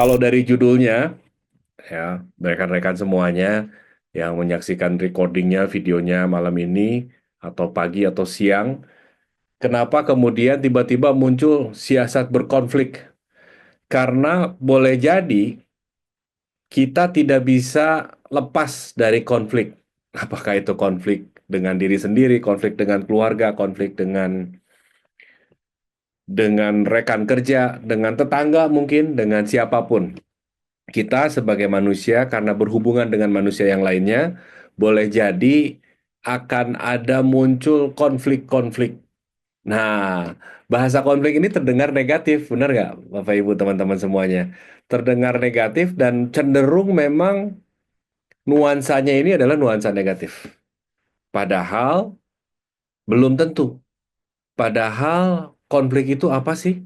Kalau dari judulnya, ya, rekan-rekan semuanya yang menyaksikan recordingnya, videonya malam ini, atau pagi atau siang, kenapa kemudian tiba-tiba muncul siasat berkonflik? Karena boleh jadi kita tidak bisa lepas dari konflik. Apakah itu konflik dengan diri sendiri, konflik dengan keluarga, konflik dengan rekan kerja, dengan tetangga mungkin, dengan siapapun. Kita sebagai manusia, karena berhubungan dengan manusia yang lainnya, boleh jadi akan ada muncul konflik-konflik. Nah, bahasa konflik ini terdengar negatif, benar nggak, Bapak Ibu teman-teman semuanya? Terdengar negatif dan cenderung memang nuansanya ini adalah nuansa negatif. Padahal belum tentu. Padahal konflik itu apa sih?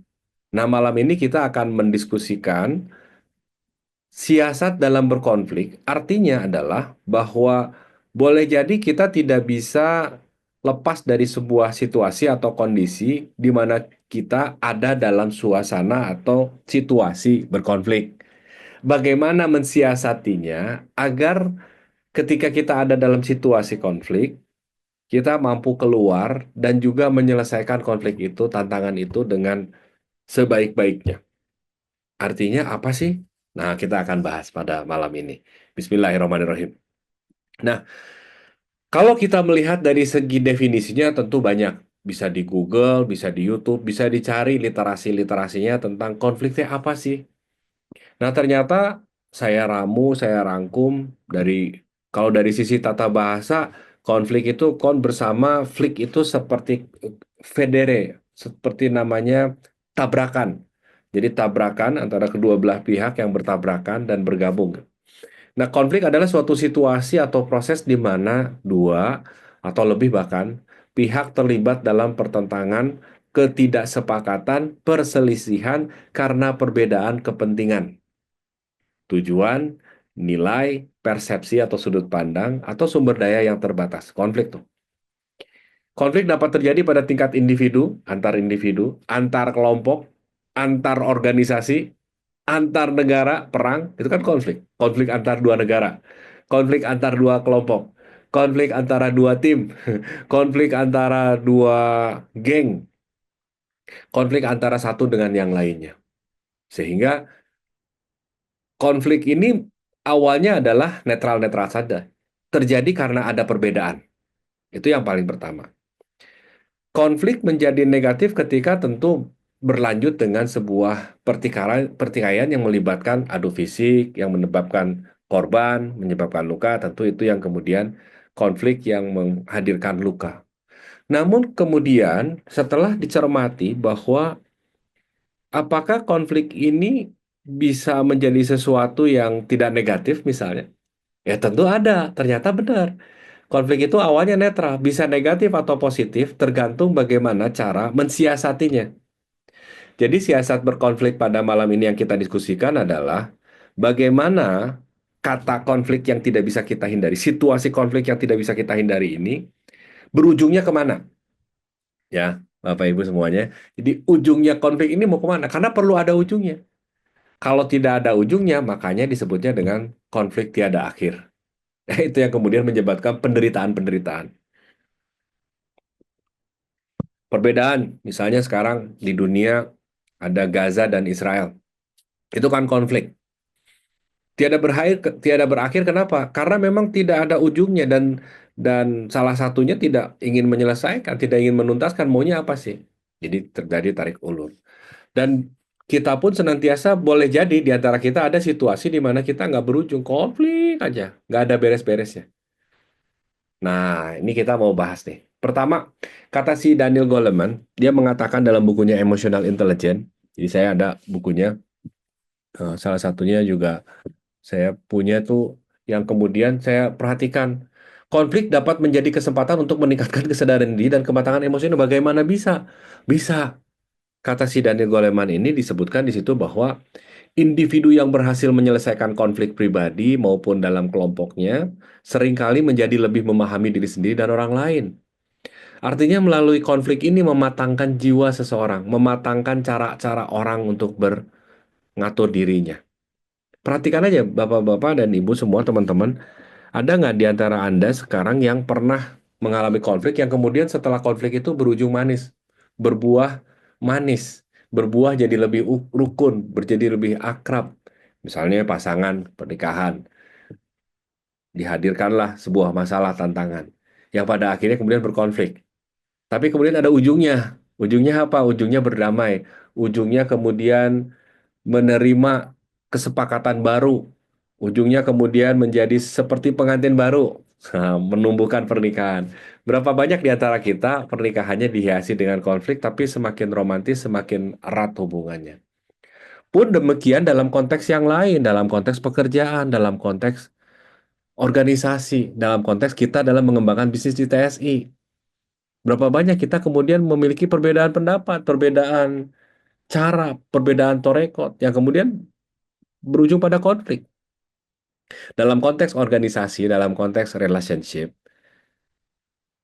Nah, malam ini kita akan mendiskusikan siasat dalam berkonflik. Artinya adalah bahwa boleh jadi kita tidak bisa lepas dari sebuah situasi atau kondisi di mana kita ada dalam suasana atau situasi berkonflik. Bagaimana mensiasatinya agar ketika kita ada dalam situasi konflik, kita mampu keluar dan juga menyelesaikan konflik itu, tantangan itu dengan sebaik-baiknya. Artinya apa sih? Nah, kita akan bahas pada malam ini. Bismillahirrahmanirrahim. Nah, kalau kita melihat dari segi definisinya tentu banyak. Bisa di Google, bisa di YouTube, bisa dicari literasi-literasinya tentang konfliknya apa sih. Nah, ternyata saya saya rangkum dari, kalau dari sisi tata bahasa, konflik itu bersama, flik itu seperti federe, seperti namanya tabrakan. Jadi tabrakan antara kedua belah pihak yang bertabrakan dan bergabung. Nah, konflik adalah suatu situasi atau proses di mana dua atau lebih bahkan pihak terlibat dalam pertentangan, ketidaksepakatan, perselisihan karena perbedaan kepentingan, tujuan, nilai, persepsi atau sudut pandang, atau sumber daya yang terbatas. Konflik tuh. Konflik dapat terjadi pada tingkat individu, antar kelompok, antar organisasi, antar negara, perang, itu kan konflik. Konflik antar dua negara, konflik antar dua kelompok, konflik antara dua tim, konflik antara dua geng, konflik antara satu dengan yang lainnya. Sehingga konflik ini awalnya adalah netral-netral saja. Terjadi karena ada perbedaan. Itu yang paling pertama. Konflik menjadi negatif ketika tentu berlanjut dengan sebuah pertikaian yang melibatkan adu fisik, yang menyebabkan korban, menyebabkan luka, tentu itu yang kemudian konflik yang menghadirkan luka. Namun kemudian setelah dicermati bahwa apakah konflik ini bisa menjadi sesuatu yang tidak negatif misalnya? Ya tentu ada, ternyata benar. Konflik itu awalnya netral, bisa negatif atau positif tergantung bagaimana cara mensiasatinya. Jadi siasat berkonflik pada malam ini yang kita diskusikan adalah bagaimana kata konflik yang tidak bisa kita hindari, situasi konflik yang tidak bisa kita hindari ini berujungnya kemana? Ya, Bapak Ibu semuanya. Jadi ujungnya konflik ini mau kemana? Karena perlu ada ujungnya. Kalau tidak ada ujungnya, makanya disebutnya dengan konflik tiada akhir. Itu yang kemudian menyebabkan penderitaan-penderitaan. Perbedaan, misalnya sekarang di dunia ada Gaza dan Israel. Itu kan konflik. Tiada berakhir kenapa? Karena memang tidak ada ujungnya dan salah satunya tidak ingin menyelesaikan, tidak ingin menuntaskan maunya apa sih? Jadi terjadi tarik ulur. Dan kita pun senantiasa boleh jadi di antara kita ada situasi di mana kita nggak berujung, konflik aja, nggak ada beres-beresnya. Nah, ini kita mau bahas nih. Pertama, kata si Daniel Goleman, dia mengatakan dalam bukunya Emotional Intelligence, jadi saya ada bukunya, salah satunya juga saya punya tuh yang kemudian saya perhatikan. Konflik dapat menjadi kesempatan untuk meningkatkan kesadaran diri dan kematangan emosional. Bagaimana bisa? Bisa. Kata si Daniel Goleman ini disebutkan di situ bahwa individu yang berhasil menyelesaikan konflik pribadi maupun dalam kelompoknya seringkali menjadi lebih memahami diri sendiri dan orang lain. Artinya melalui konflik ini mematangkan jiwa seseorang, mematangkan cara-cara orang untuk mengatur dirinya. Perhatikan aja bapak-bapak dan ibu semua teman-teman, ada nggak di antara Anda sekarang yang pernah mengalami konflik yang kemudian setelah konflik itu berujung manis, berbuah manis, berbuah jadi lebih rukun, menjadi lebih akrab. Misalnya pasangan pernikahan, dihadirkanlah sebuah masalah tantangan yang pada akhirnya kemudian berkonflik. Tapi kemudian ada ujungnya. Ujungnya apa? Ujungnya berdamai. Ujungnya kemudian menerima kesepakatan baru. Ujungnya kemudian menjadi seperti pengantin baru. Menumbuhkan pernikahan. Berapa banyak di antara kita pernikahannya dihiasi dengan konflik, tapi semakin romantis, semakin erat hubungannya. Pun demikian dalam konteks yang lain, dalam konteks pekerjaan, dalam konteks organisasi, dalam konteks kita dalam mengembangkan bisnis di TSI. Berapa banyak kita kemudian memiliki perbedaan pendapat, perbedaan cara, perbedaan torekot yang kemudian berujung pada konflik. Dalam konteks organisasi, dalam konteks relationship,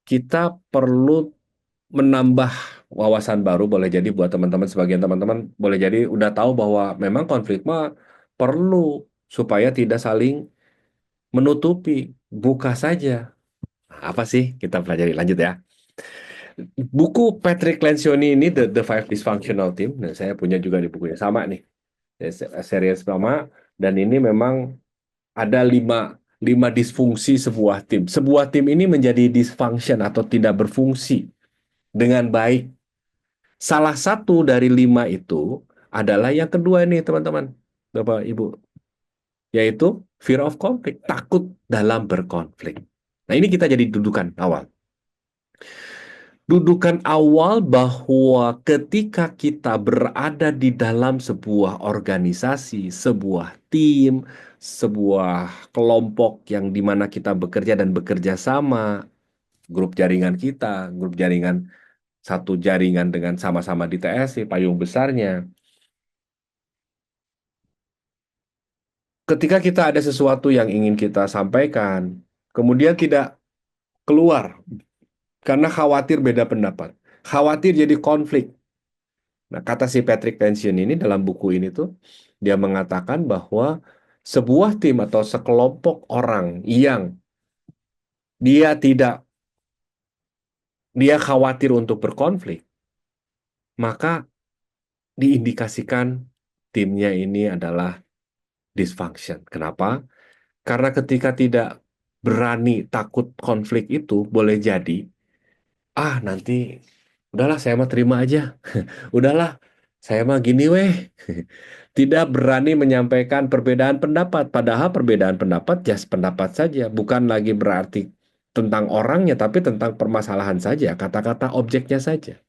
kita perlu menambah wawasan baru, boleh jadi buat teman-teman, sebagian teman-teman boleh jadi udah tahu bahwa memang konflik mah perlu supaya tidak saling menutupi, buka saja. Apa sih? Kita pelajari lanjut ya. Buku Patrick Lencioni ini The Five Dysfunctional Team. Nah, saya punya juga di bukunya sama nih. Series sama, dan ini memang ada lima disfungsi sebuah tim. Sebuah tim ini menjadi dysfunction atau tidak berfungsi dengan baik. Salah satu dari lima itu adalah yang kedua ini, teman-teman, Bapak Ibu, yaitu fear of conflict, takut dalam berkonflik. Nah, ini kita jadi dudukan awal. Dudukan awal bahwa ketika kita berada di dalam sebuah organisasi, sebuah tim, sebuah kelompok yang dimana kita bekerja dan bekerja sama, grup jaringan kita, grup jaringan satu jaringan dengan sama-sama di TSI, payung besarnya. Ketika kita ada sesuatu yang ingin kita sampaikan, kemudian tidak keluar karena khawatir beda pendapat, khawatir jadi konflik. Nah, kata si Patrick Tension ini dalam buku ini tuh, dia mengatakan bahwa sebuah tim atau sekelompok orang yang dia tidak, dia khawatir untuk berkonflik, maka diindikasikan timnya ini adalah dysfunction. Kenapa? Karena ketika tidak berani takut konflik itu, boleh jadi, nanti udahlah saya mah terima aja. Udahlah, saya mah gini weh. Tidak berani menyampaikan perbedaan pendapat. Padahal perbedaan pendapat just pendapat saja. Bukan lagi berarti tentang orangnya, tapi tentang permasalahan saja. Kata-kata objeknya saja.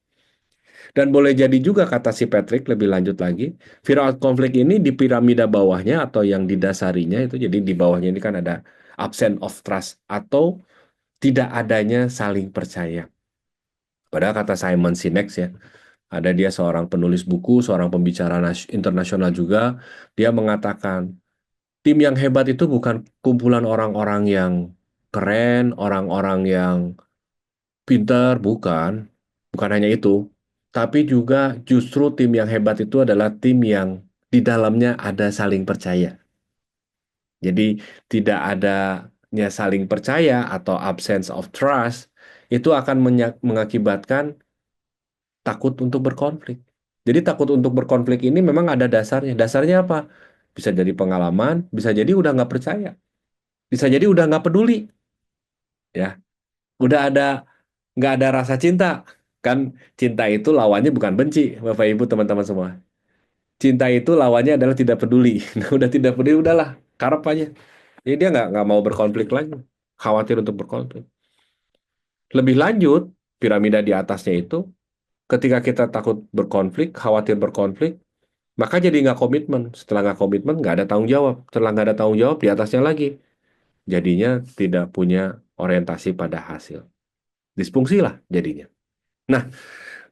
Dan boleh jadi juga kata si Patrick lebih lanjut lagi, viral konflik ini di piramida bawahnya atau yang didasarinya itu, jadi di bawahnya ini kan ada absence of trust atau tidak adanya saling percaya. Padahal kata Simon Sinek ya, ada dia seorang penulis buku, seorang pembicara internasional juga, dia mengatakan tim yang hebat itu bukan kumpulan orang-orang yang keren, orang-orang yang pintar, bukan. Bukan hanya itu. Tapi juga justru tim yang hebat itu adalah tim yang di dalamnya ada saling percaya. Jadi tidak adanya saling percaya atau absence of trust itu akan mengakibatkan takut untuk berkonflik. Jadi takut untuk berkonflik ini memang ada dasarnya. Dasarnya apa? Bisa jadi pengalaman, bisa jadi udah nggak percaya, bisa jadi udah nggak peduli, ya. Udah nggak ada rasa cinta. Kan cinta itu lawannya bukan benci, Bapak Ibu teman-teman semua. Cinta itu lawannya adalah tidak peduli. Nah, udah tidak peduli, udahlah, karep aja. Jadi dia nggak mau berkonflik lagi, khawatir untuk berkonflik. Lebih lanjut, piramida di atasnya itu, ketika kita takut berkonflik, khawatir berkonflik, maka jadi nggak komitmen. Setelah nggak komitmen, nggak ada tanggung jawab. Setelah nggak ada tanggung jawab, di atasnya lagi. Jadinya tidak punya orientasi pada hasil. Disfungsi lah jadinya. Nah,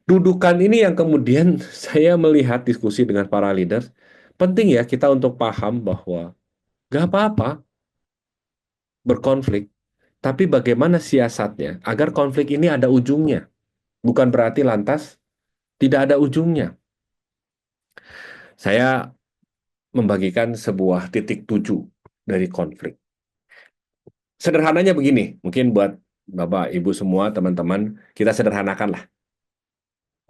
dudukan ini yang kemudian saya melihat diskusi dengan para leaders, penting ya kita untuk paham bahwa gak apa-apa berkonflik, tapi bagaimana siasatnya agar konflik ini ada ujungnya. Bukan berarti lantas tidak ada ujungnya. Saya membagikan sebuah titik tuju dari konflik. Sederhananya begini, mungkin buat Bapak, Ibu semua, teman-teman, kita sederhanakan lah.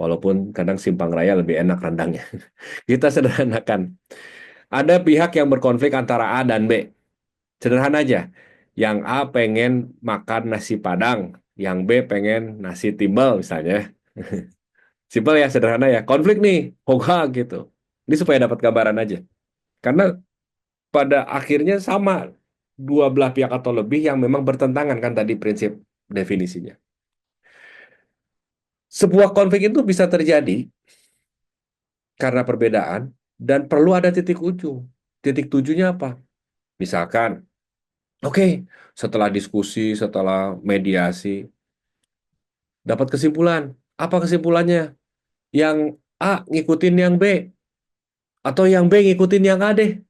Walaupun kadang simpang raya lebih enak rendangnya. Kita sederhanakan. Ada pihak yang berkonflik antara A dan B. Sederhana aja. Yang A pengen makan nasi Padang, yang B pengen nasi timbel misalnya. Simpel ya, sederhana ya. Konflik nih, hoga gitu. Ini supaya dapat gambaran aja. Karena pada akhirnya sama dua belah pihak atau lebih yang memang bertentangan kan tadi prinsip definisinya. Sebuah konflik itu bisa terjadi karena perbedaan dan perlu ada titik ujung. Titik tujuhnya apa? Misalkan, oke, setelah diskusi, setelah mediasi, dapat kesimpulan. Apa kesimpulannya? Yang A ngikutin yang B, atau yang B ngikutin yang A deh.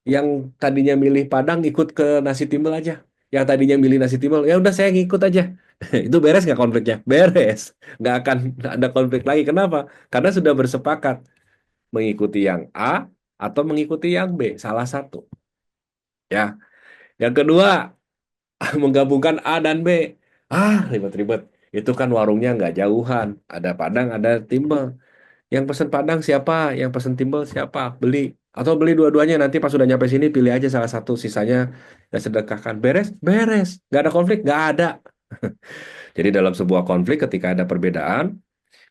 Yang tadinya milih Padang ikut ke nasi timbel aja. Yang tadinya milih nasi timbel, ya udah saya ngikut aja. Itu beres nggak konfliknya? Beres. Nggak akan ada konflik lagi. Kenapa? Karena sudah bersepakat mengikuti yang A atau mengikuti yang B. Salah satu. Ya. Yang kedua, menggabungkan A dan B. Ribet-ribet. Itu kan warungnya nggak jauhan. Ada Padang, ada timbel. Yang pesen Padang siapa? Yang pesen timbel siapa? Beli. Atau beli dua-duanya nanti pas sudah nyampe sini pilih aja salah satu sisanya dan sedekahkan. Beres? Beres. Nggak ada konflik? Nggak ada. Jadi dalam sebuah konflik ketika ada perbedaan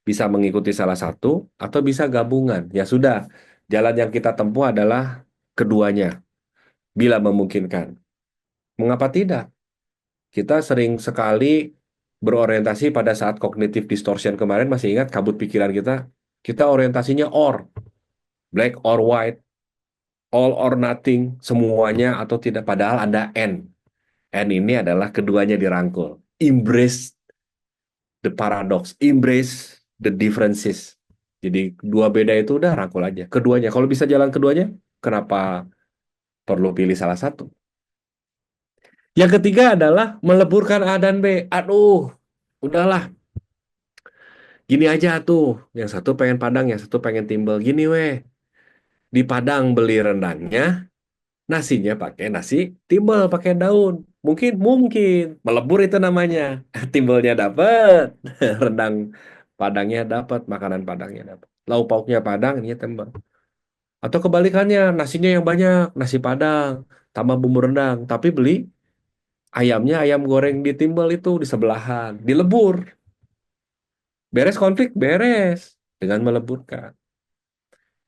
bisa mengikuti salah satu atau bisa gabungan. Ya sudah. Jalan yang kita tempuh adalah keduanya bila memungkinkan. Mengapa tidak? Kita sering sekali berorientasi pada saat cognitive distortion kemarin masih ingat kabut pikiran kita. Kita orientasinya black or white, all or nothing, semuanya atau tidak, padahal ada N. N ini adalah keduanya dirangkul. Embrace the paradox, embrace the differences. Jadi dua beda itu udah rangkul aja. Keduanya, kalau bisa jalan keduanya, kenapa perlu pilih salah satu? Yang ketiga adalah meleburkan A dan B. Aduh, udahlah, gini aja tuh. Yang satu pengen Padang, yang satu pengen timbel. Gini weh, di Padang beli rendangnya, nasinya pakai nasi timbel pakai daun. Mungkin melebur itu namanya. Timbelnya dapet, rendang Padangnya dapat, makanan Padangnya dapat. Lauk pauknya Padang, ini timbel. Atau kebalikannya, nasinya yang banyak, nasi Padang tambah bumbu rendang, tapi beli ayamnya ayam goreng di timbel itu di sebelahan, dilebur. Beres konflik, beres dengan meleburkan.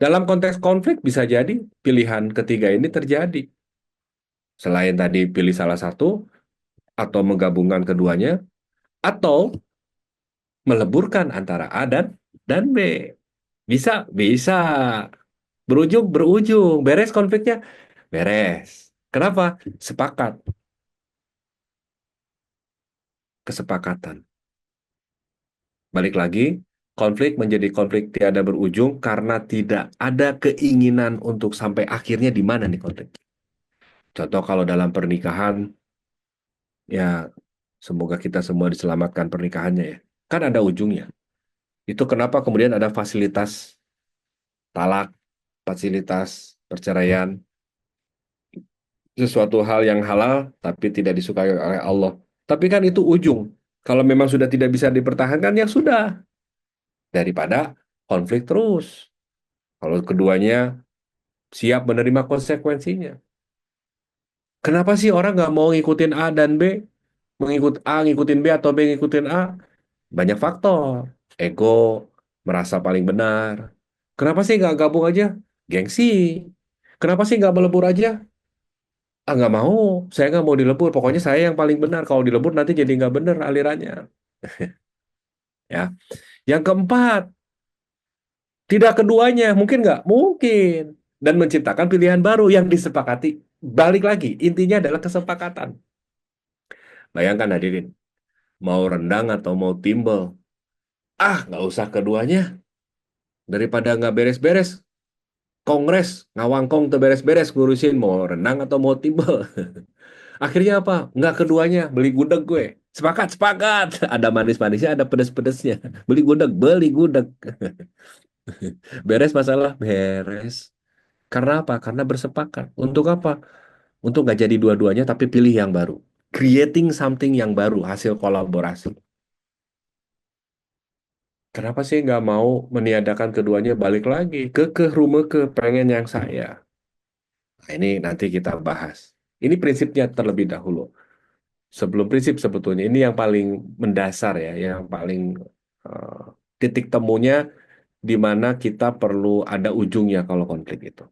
Dalam konteks konflik bisa jadi pilihan ketiga ini terjadi. Selain tadi pilih salah satu, atau menggabungkan keduanya, atau meleburkan antara A dan B. Bisa, bisa. Berujung. Beres konfliknya? Beres. Kenapa? Sepakat. Kesepakatan. Balik lagi, konflik menjadi konflik tiada berujung karena tidak ada keinginan untuk sampai akhirnya di mana nih konflik. Contoh kalau dalam pernikahan, ya semoga kita semua diselamatkan pernikahannya ya. Kan ada ujungnya. Itu kenapa kemudian ada fasilitas talak, fasilitas perceraian, sesuatu hal yang halal tapi tidak disukai oleh Allah. Tapi kan itu ujung. Kalau memang sudah tidak bisa dipertahankan, ya sudah. Daripada konflik terus. Kalau keduanya siap menerima konsekuensinya. Kenapa sih orang nggak mau ngikutin A dan B? Ngikutin B atau B ngikutin A? Banyak faktor. Ego, merasa paling benar. Kenapa sih nggak gabung aja? Gengsi. Kenapa sih nggak melebur aja? Nggak mau. Saya nggak mau dilebur. Pokoknya saya yang paling benar. Kalau dilebur nanti jadi nggak benar alirannya. Ya. Yang keempat, tidak keduanya. Mungkin nggak? Mungkin. Dan menciptakan pilihan baru yang disepakati. Balik lagi, intinya adalah kesepakatan. Bayangkan hadirin, mau rendang atau mau timbel. Nggak usah keduanya. Daripada nggak beres-beres, kongres, ngawangkong tuh beres-beres ngurusin mau rendang atau mau timbel. Akhirnya apa? Nggak keduanya, beli gudeg gue. Sepakat, sepakat. Ada manis-manisnya, ada pedes-pedesnya. Beli gudeg. Beres masalah, beres. Karena apa? Karena bersepakat. Untuk apa? Untuk nggak jadi dua-duanya, tapi pilih yang baru. Creating something yang baru, hasil kolaborasi. Kenapa sih nggak mau meniadakan keduanya balik lagi? Rumah ke pengen yang saya. Nah, ini nanti kita bahas. Ini prinsipnya terlebih dahulu. Sebelum prinsip sebetulnya, ini yang paling mendasar ya, yang paling eh, titik temunya di mana kita perlu ada ujungnya kalau konflik itu.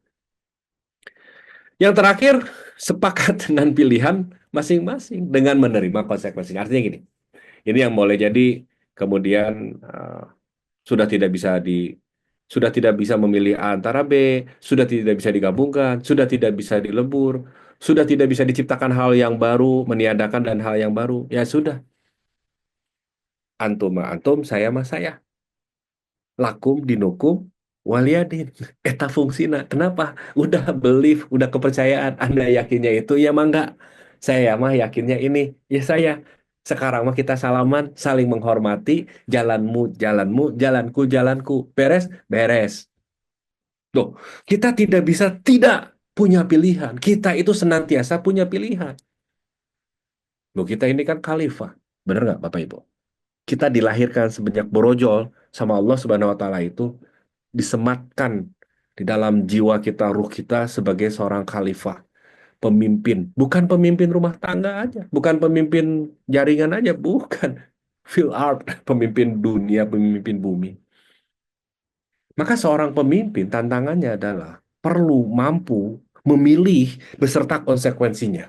Yang terakhir, sepakat dengan pilihan masing-masing dengan menerima konsekuensinya. Artinya gini, ini yang boleh jadi kemudian sudah tidak bisa sudah tidak bisa memilih A antara B, sudah tidak bisa digabungkan, sudah tidak bisa dilebur, sudah tidak bisa diciptakan hal yang baru, meniadakan dan hal yang baru. Ya sudah, antum mah antum, saya mah saya. Lakum dinukum waliyadin. Eta fungsina. Kenapa? Udah belief, udah kepercayaan. Anda yakinnya itu, ya mah enggak. Saya mah yakinnya ini, ya saya. Sekarang mah kita salaman, saling menghormati, jalanmu, jalanmu, jalanku, jalanku. Beres? Beres. Loh, kita tidak bisa tidak punya pilihan. Kita itu senantiasa punya pilihan. Loh, kita ini kan khalifah. Bener nggak, Bapak Ibu? Kita dilahirkan semenjak borojol sama Allah Subhanahu wa Ta'ala itu disematkan di dalam jiwa kita, ruh kita sebagai seorang khalifah, pemimpin. Bukan pemimpin rumah tangga aja, bukan pemimpin jaringan aja, bukan. Fil art, pemimpin dunia, pemimpin bumi. Maka seorang pemimpin tantangannya adalah perlu mampu memilih beserta konsekuensinya.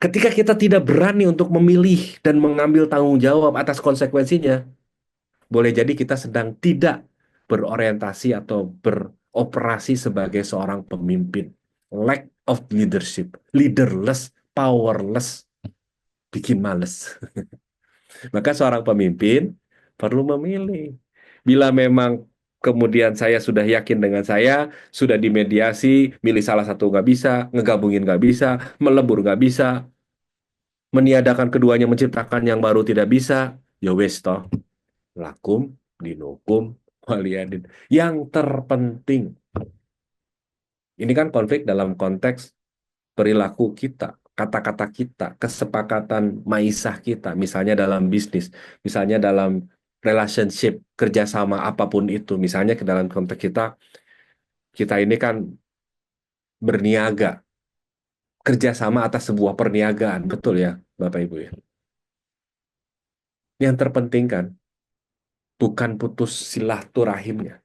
Ketika kita tidak berani untuk memilih dan mengambil tanggung jawab atas konsekuensinya, boleh jadi kita sedang tidak berorientasi atau beroperasi sebagai seorang pemimpin. Lack of leadership, leaderless, powerless, bikin males. Maka seorang pemimpin perlu memilih. Bila memang kemudian saya sudah yakin dengan saya, sudah dimediasi, milih salah satu nggak bisa, ngegabungin nggak bisa, melebur nggak bisa, meniadakan keduanya menciptakan yang baru tidak bisa, ya wes toh, lakum dinukum waliyadin. Yang terpenting, ini kan konflik dalam konteks perilaku kita, kata-kata kita, kesepakatan maisah kita, misalnya dalam bisnis, misalnya dalam relationship, kerjasama apapun itu, misalnya ke dalam konteks kita, kita ini kan berniaga, kerjasama atas sebuah perniagaan, betul ya, Bapak Ibu ya. Yang terpenting kan bukan putus silaturahimnya,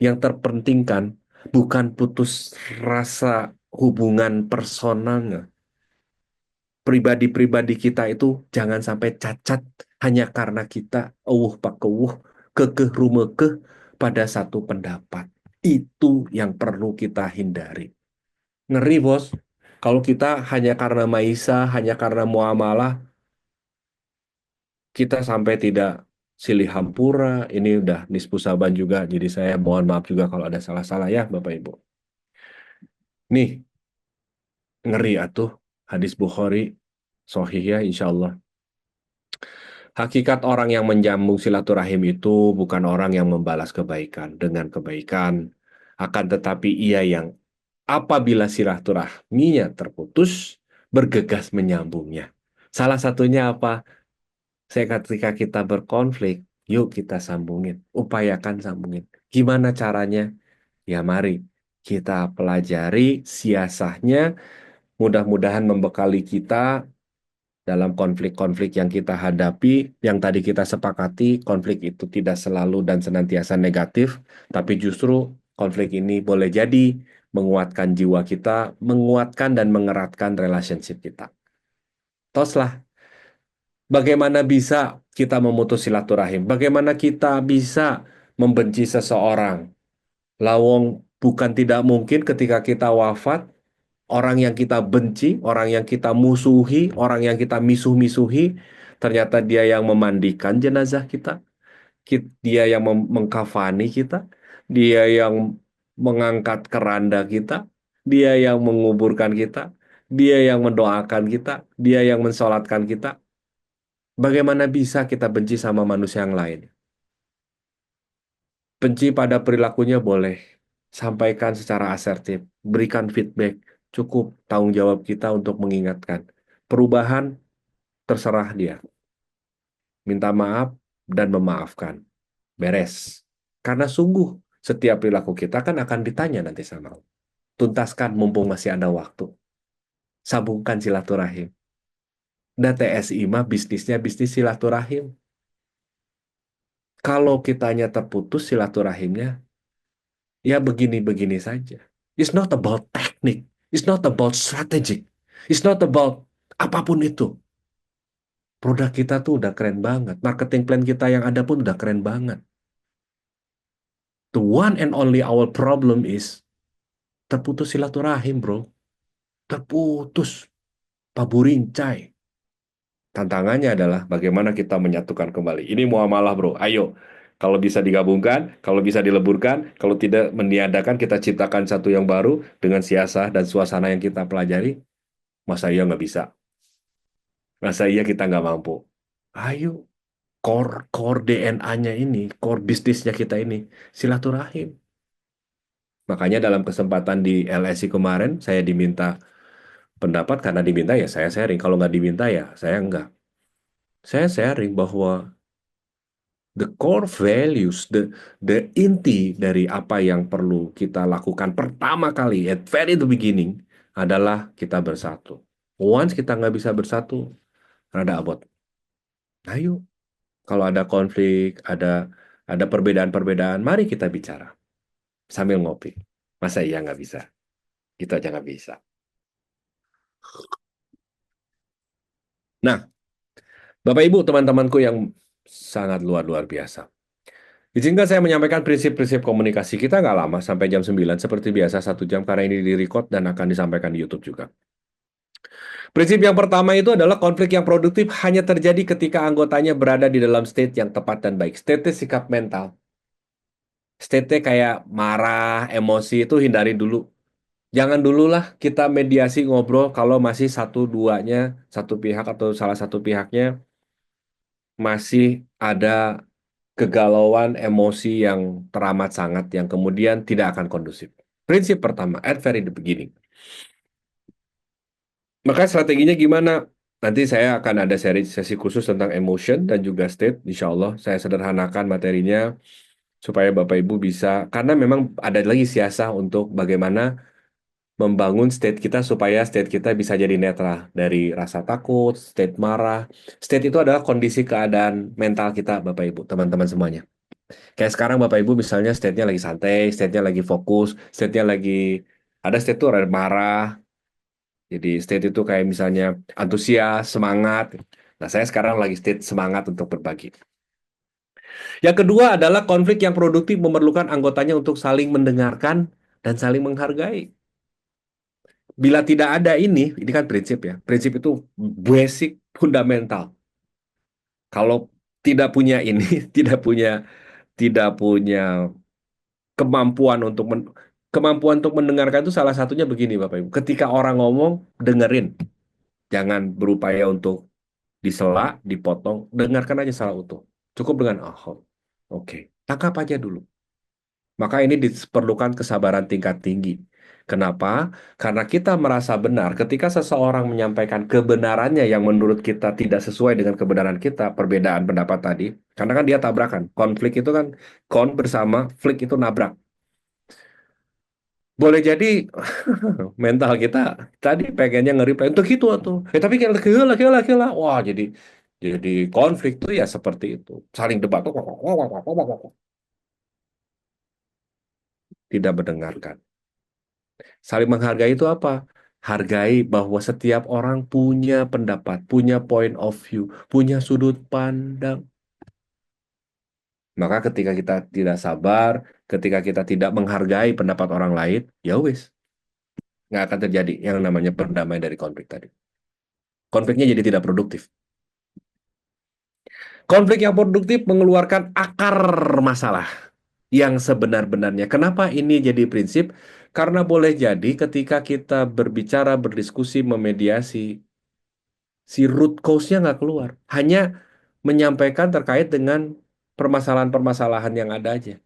yang terpenting kan bukan putus rasa hubungan personalnya. Pribadi-pribadi kita itu jangan sampai cacat hanya karena kita pak kekeh rumekeh pada satu pendapat. Itu yang perlu kita hindari. Ngeri, Bos. Kalau kita hanya karena maisa, hanya karena muamalah, kita sampai tidak silih hampura. Ini udah nisfu saban juga, jadi saya mohon maaf juga kalau ada salah-salah ya, Bapak Ibu. Nih, ngeri atuh hadis Bukhari, sahih ya, insya Allah. Hakikat orang yang menjambung silaturahim itu bukan orang yang membalas kebaikan dengan kebaikan, akan tetapi ia yang apabila silaturahminya terputus, bergegas menyambungnya. Salah satunya apa? Saya ketika kita berkonflik, yuk kita sambungin, upayakan sambungin. Gimana caranya? Ya mari kita pelajari siasahnya, mudah-mudahan membekali kita dalam konflik-konflik yang kita hadapi, yang tadi kita sepakati, konflik itu tidak selalu dan senantiasa negatif, tapi justru konflik ini boleh jadi menguatkan jiwa kita, menguatkan dan mengeratkan relationship kita. Toslah, bagaimana bisa kita memutus silaturahim? Bagaimana kita bisa membenci seseorang? Lawong bukan tidak mungkin ketika kita wafat, orang yang kita benci, orang yang kita musuhi, orang yang kita misuh-misuhi, ternyata dia yang memandikan jenazah kita, dia yang mengkafani kita, dia yang mengangkat keranda kita, dia yang menguburkan kita, dia yang mendoakan kita, dia yang mensolatkan kita. Bagaimana bisa kita benci sama manusia yang lain? Benci pada perilakunya boleh, sampaikan secara asertif, berikan feedback, cukup tanggung jawab kita untuk mengingatkan. Perubahan terserah dia, minta maaf dan memaafkan, beres. Karena sungguh setiap perilaku kita kan akan ditanya nanti sama Allah. Tuntaskan mumpung masih ada waktu. Sambungkan silaturahim. Dan TSI mah bisnisnya bisnis silaturahim. Kalau kitanya terputus silaturahimnya, ya begini-begini saja. It's not about teknik. It's not about strategic. It's not about apapun itu. Produk kita tuh udah keren banget. Marketing plan kita yang ada pun udah keren banget. The one and only our problem is terputus silaturahim, bro. Terputus. Paburincai. Tantangannya adalah bagaimana kita menyatukan kembali. Ini muamalah, bro. Ayo. Kalau bisa digabungkan, kalau bisa dileburkan, kalau tidak meniadakan, kita ciptakan satu yang baru dengan siasah dan suasana yang kita pelajari. Masa iya nggak bisa? Masa iya kita nggak mampu? Ayo, core DNA-nya ini, core bisnisnya kita ini, silaturahim. Makanya dalam kesempatan di LSI kemarin, saya diminta pendapat, karena diminta ya saya sharing. Kalau nggak diminta ya saya nggak. Saya sharing bahwa the core values, the inti dari apa yang perlu kita lakukan pertama kali, at very the beginning, adalah kita bersatu. Once kita nggak bisa bersatu, rada abot. Ayo, kalau ada konflik, ada perbedaan-perbedaan, mari kita bicara sambil ngopi. Masa iya nggak bisa? Itu aja nggak bisa. Nah, Bapak Ibu, teman-temanku yang sangat luar biasa. Izinkan saya menyampaikan prinsip-prinsip komunikasi kita nggak lama, sampai jam 9, seperti biasa 1 jam, karena ini di-record dan akan disampaikan di YouTube juga. Prinsip yang pertama itu adalah konflik yang produktif hanya terjadi ketika anggotanya berada di dalam state yang tepat dan baik. State sikap mental. State kayak marah, emosi itu hindari dulu. Jangan dululah kita mediasi ngobrol kalau masih satu duanya, satu pihak atau salah satu pihaknya masih ada kegalauan emosi yang teramat sangat yang kemudian tidak akan kondusif. Prinsip pertama, at very the beginning. Maka strateginya gimana? Nanti saya akan ada sesi khusus tentang emotion dan juga state. Insya Allah saya sederhanakan materinya supaya Bapak Ibu bisa, karena memang ada lagi siasah untuk bagaimana membangun state kita supaya state kita bisa jadi netral dari rasa takut, state marah. State itu adalah kondisi keadaan mental kita, Bapak Ibu, teman-teman semuanya. Kayak sekarang Bapak Ibu misalnya state-nya lagi santai, state-nya lagi fokus, state-nya lagi ada state tuh ada marah. Jadi state itu kayak misalnya antusias, semangat. Nah, saya sekarang lagi state semangat untuk berbagi. Yang kedua adalah konflik yang produktif memerlukan anggotanya untuk saling mendengarkan dan saling menghargai. Bila tidak ada ini kan prinsip ya. Prinsip itu basic, fundamental. Kalau tidak punya ini, tidak punya kemampuan untuk kemampuan untuk mendengarkan itu salah satunya begini Bapak Ibu. Ketika orang ngomong, dengerin. Jangan berupaya untuk disela, dipotong, dengarkan aja secara utuh. Cukup dengan oh, oke. Tangkap aja dulu. Maka ini diperlukan kesabaran tingkat tinggi. Kenapa? Karena kita merasa benar ketika seseorang menyampaikan kebenarannya yang menurut kita tidak sesuai dengan kebenaran kita, perbedaan pendapat tadi. Karena kan dia tabrakan. Konflik itu kan kon bersama, flik itu nabrak. Boleh jadi mental kita tadi pengennya nge-reply untuk gitu tuh. Tapi kira-kira. Wah, jadi konflik tuh ya seperti itu. Saling debat. Tidak mendengarkan. Saling menghargai itu apa? Hargai bahwa setiap orang punya pendapat, punya point of view, punya sudut pandang. Maka ketika kita tidak sabar, ketika kita tidak menghargai pendapat orang lain, ya wis, nggak akan terjadi yang namanya perdamaian dari konflik tadi. Konfliknya jadi tidak produktif. Konflik yang produktif mengeluarkan akar masalah yang sebenar-benarnya. Kenapa ini jadi prinsip? Karena boleh jadi ketika kita berbicara, berdiskusi, memediasi, si root cause-nya nggak keluar. Hanya menyampaikan terkait dengan permasalahan-permasalahan yang ada aja.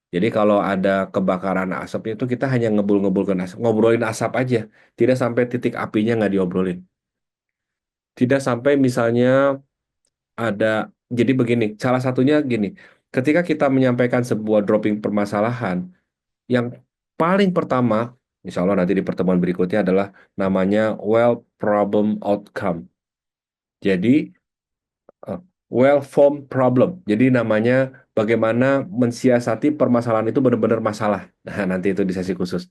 Jadi kalau ada kebakaran asapnya itu kita hanya ngebul-ngebulkan asap, ngobrolin asap aja. Tidak sampai titik apinya nggak diobrolin. Tidak sampai misalnya ada, jadi begini, salah satunya gini, ketika kita menyampaikan sebuah dropping permasalahan, yang paling pertama, insya Allah nanti di pertemuan berikutnya adalah namanya well problem outcome. Jadi eh, well formed problem. Jadi namanya bagaimana mensiasati permasalahan itu benar-benar masalah. Nah, nanti itu di sesi khusus.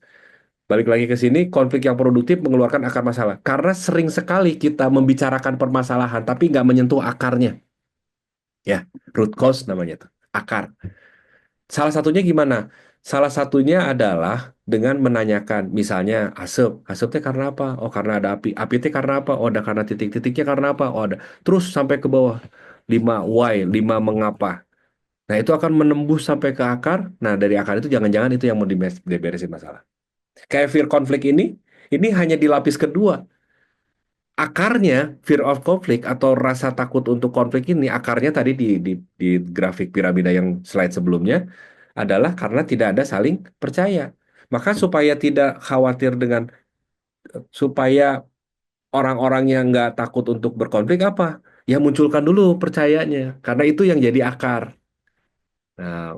Balik lagi ke sini, konflik yang produktif mengeluarkan akar masalah. Karena sering sekali kita membicarakan permasalahan, tapi nggak menyentuh akarnya. Ya, root cause namanya tuh, akar. Salah satunya gimana? Salah satunya adalah dengan menanyakan, misalnya asap. Asapnya karena apa? Oh, karena ada api. Api itu karena apa? Oh, ada karena titik-titiknya karena apa? Oh, ada. Terus sampai ke bawah. 5 why, 5 mengapa. Nah, itu akan menembus sampai ke akar. Nah, dari akar itu jangan-jangan itu yang mau diberesin masalah. Kayak fear konflik ini hanya di lapis kedua. Akarnya, fear of conflict atau rasa takut untuk konflik ini, akarnya tadi di grafik piramida yang slide sebelumnya, adalah karena tidak ada saling percaya. Maka supaya tidak khawatir dengan, supaya orang-orang yang nggak takut untuk berkonflik apa? Ya munculkan dulu percayanya, karena itu yang jadi akar. Nah,